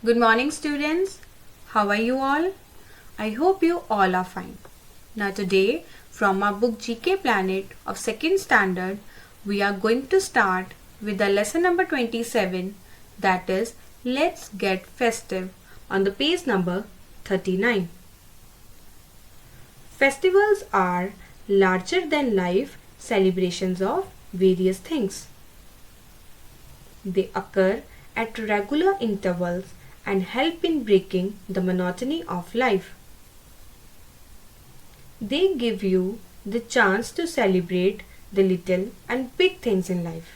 Good morning, students. How are you all? I hope you all are fine. Now, today, from our book GK Planet of 2nd Standard, we are going to start with the lesson number 27, that is, Let's Get Festive, on the page number 39. Festivals are larger than life celebrations of various things. They occur at regular intervals and help in breaking the monotony of life. They give you the chance to celebrate the little and big things in life.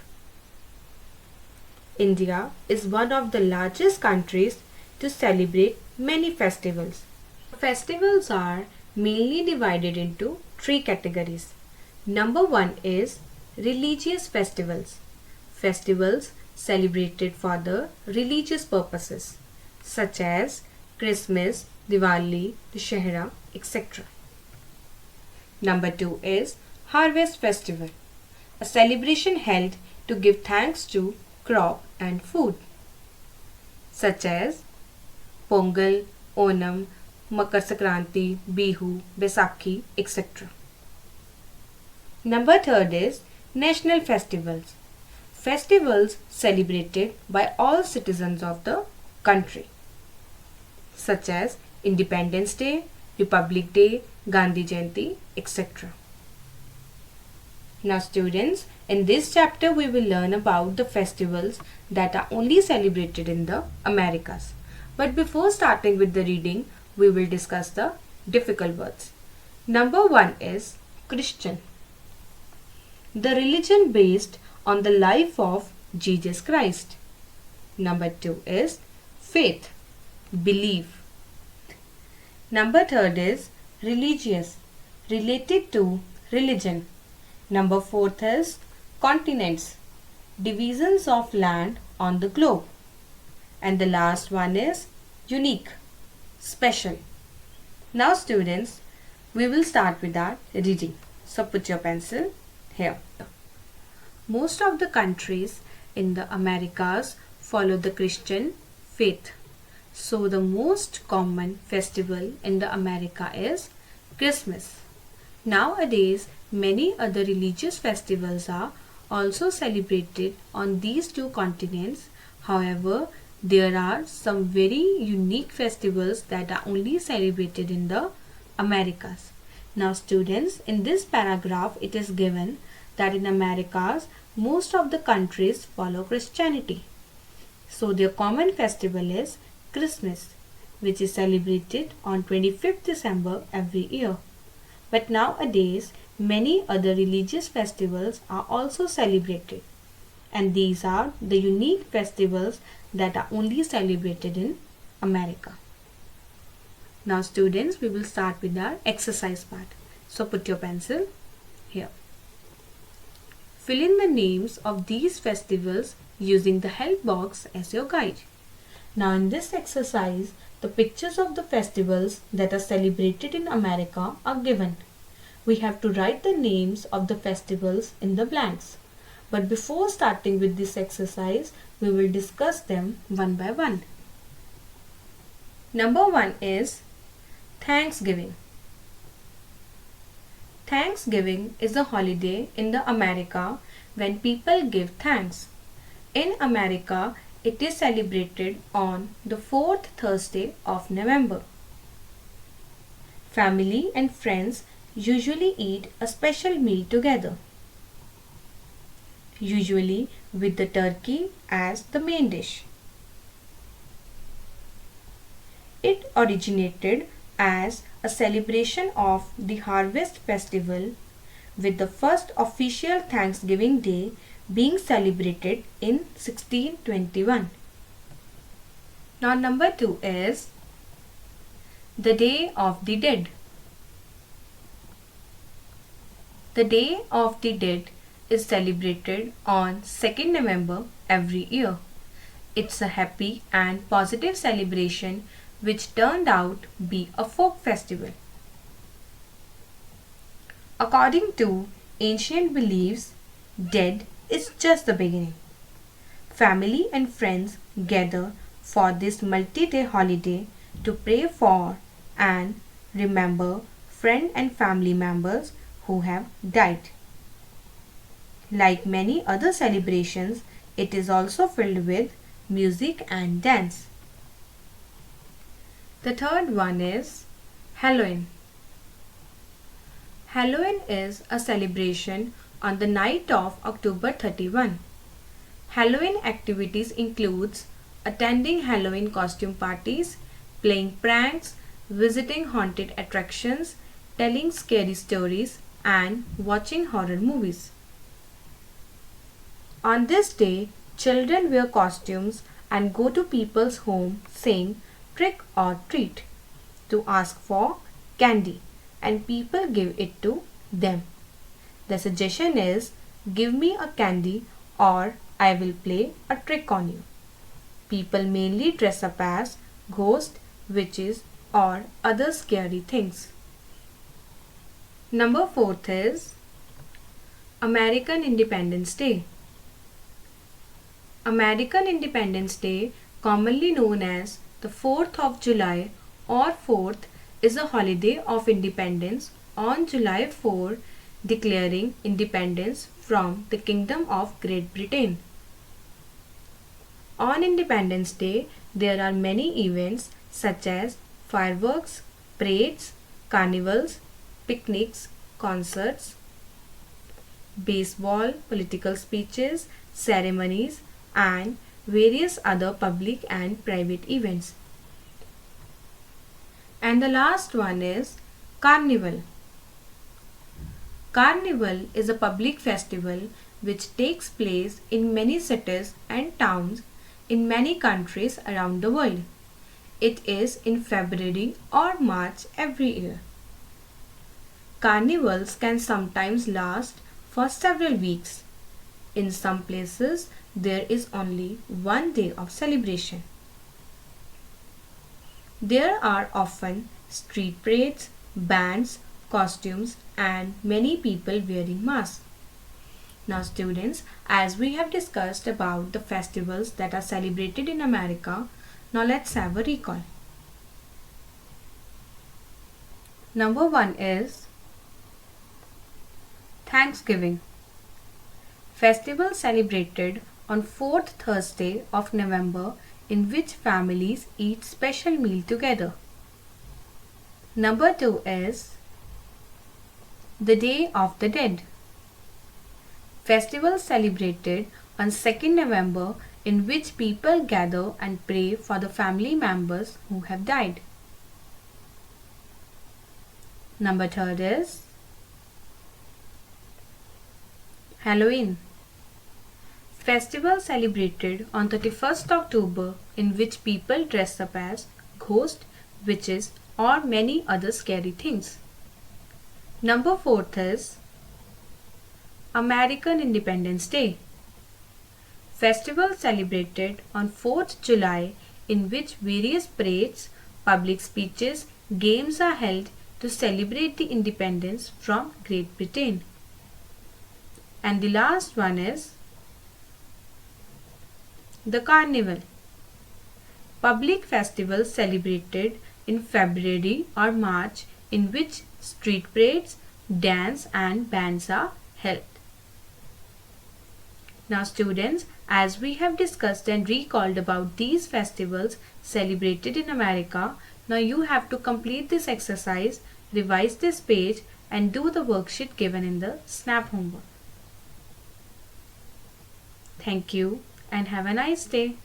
India is one of the largest countries to celebrate many festivals. Festivals are mainly divided into three categories. Number one is religious festivals. Festivals celebrated for the religious purposes such as Christmas, Diwali, Dussehra, etc. Number 2 is Harvest Festival, a celebration held to give thanks to crop and food such as Pongal, Onam, Makar Sankranti, Bihu, Baisakhi, etc. Number 3 is National Festivals, festivals celebrated by all citizens of the country such as Independence Day, Republic Day, Gandhi Jayanti, etc. Now students, in this chapter we will learn about the festivals that are only celebrated in the Americas. But before starting with the reading, we will discuss the difficult words. Number 1 is Christian. The religion based on the life of Jesus Christ. Number 2 is faith, belief. Number 3 is religious, related to religion. Number 4 is continents, divisions of land on the globe. And the last one is unique, special. Now students, we will start with our reading. So put your pencil here. Most of the countries in the Americas follow the Christian faith. So the most common festival in the America is Christmas. Nowadays, many other religious festivals are also celebrated on these two continents. However, there are some very unique festivals that are only celebrated in the Americas. Now students, in this paragraph it is given that in Americas, most of the countries follow Christianity. So their common festival is Christmas, which is celebrated on 25th December every year. But nowadays, many other religious festivals are also celebrated, and these are the unique festivals that are only celebrated in America. Now students, we will start with our exercise part. So put your pencil here. Fill in the names of these festivals using the help box as your guide. Now in this exercise, the pictures of the festivals that are celebrated in America are given. We have to write the names of the festivals in the blanks. But before starting with this exercise, we will discuss them one by one. Number 1 is Thanksgiving. Thanksgiving is a holiday in the America when people give thanks. In America, it is celebrated on the 4th Thursday of November. Family and friends usually eat a special meal together, usually with the turkey as the main dish. It originated as a celebration of the Harvest Festival, with the first official Thanksgiving Day being celebrated in 1621. Now number 2 is the Day of the Dead. The Day of the Dead is celebrated on 2nd November every year. It's a happy and positive celebration which turned out to be a folk festival. According to ancient beliefs, dead is just the beginning. Family and friends gather for this multi-day holiday to pray for and remember friends and family members who have died. Like many other celebrations, it is also filled with music and dance. The third one is Halloween. Halloween is a celebration on the night of October 31. Halloween activities includes attending Halloween costume parties, playing pranks, visiting haunted attractions, telling scary stories, and watching horror movies. On this day, children wear costumes and go to people's homes saying trick or treat to ask for candy, and people give it to them. The suggestion is, give me a candy or I will play a trick on you. People mainly dress up as ghosts, witches, or other scary things. Number 4 is American Independence Day. American Independence Day, commonly known as the 4th of July or 4th, is a holiday of independence on July 4, declaring independence from the Kingdom of Great Britain. On Independence Day, there are many events such as fireworks, parades, carnivals, picnics, concerts, baseball, political speeches, ceremonies, and various other public and private events. And the last one is Carnival. Carnival is a public festival which takes place in many cities and towns in many countries around the world. It is in February or March every year. Carnivals can sometimes last for several weeks. In some places, there is only one day of celebration. There are often street parades, bands, costumes, and many people wearing masks. Now students, as we have discussed about the festivals that are celebrated in America, now let's have a recall. Number 1 is Thanksgiving. Festival celebrated on 4th Thursday of November in which families eat special meal together. Number 2 is the Day of the Dead. Festival celebrated on 2nd November in which people gather and pray for the family members who have died. Number 3 is Halloween. Festival celebrated on 31st October in which people dress up as ghosts, witches, or many other scary things. Number 4 is American Independence Day. Festival celebrated on 4th July in which various parades, public speeches, games are held to celebrate the independence from Great Britain. And the last one is the Carnival. Public festivals celebrated in February or March in which street parades, dance and bands are held. Now students, as we have discussed and recalled about these festivals celebrated in America, now you have to complete this exercise, revise this page and do the worksheet given in the SNAP homework. Thank you and have a nice day.